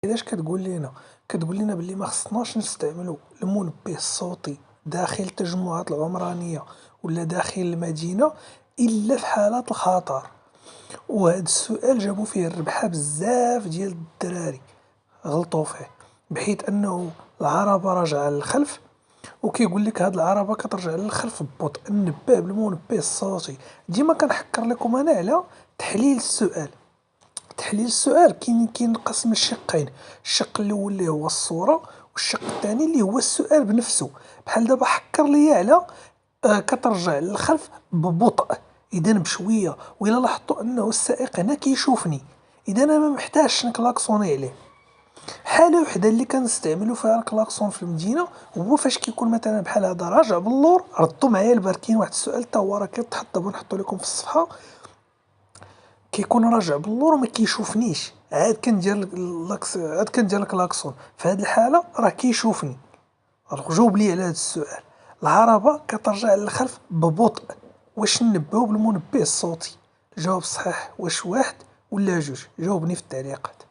علاش كتقول لنا بلي ما خصناش نستعملوا المنبه الصوتي داخل التجمعات العمرانية ولا داخل المدينة إلا في حالات الخطر. وهذا السؤال جابوا فيه الربحة بزاف ديال الدراري، غلطوا فيه، بحيث أنه العربة راجعة للخلف، وكيقول لك هاد العربة كترجع للخلف ببطء. النباه بالمنبه الصوتي. ديما كنحكر لكم أنا على تحليل السؤال. تحليل السؤال كينقسم لشقين، الشق الاول اللي هو الصوره، والشق الثاني اللي هو السؤال بنفسه. بحال دابا حكر ليا على كترجع للخلف ببطء، اذا بشويه، وإلا لاحظتوا انه السائق هنا كيشوفني، اذا انا ما محتاجش نكلاكسوني عليه. حاله وحده اللي كنستعملوا فيها الكلاكسون في المدينه هو فاش كيكون مثلا بحال هذا راجع باللور. ردوا معايا البال، كاين واحد السؤال حتى هو راه كيتحط دابا نحطو لكم في الصفحه. كيكون راجع باللور وما كيشوفنيش، عاد كندير الكلاكسون، في هذه الحاله راه كيشوفني. جاوب لي على هذا السؤال. العربه كترجع للخلف ببطء. واش نبهو بالمنبه الصوتي؟ الجواب الصحيح واش واحد ولا جوج؟ جاوبني في التعليقات.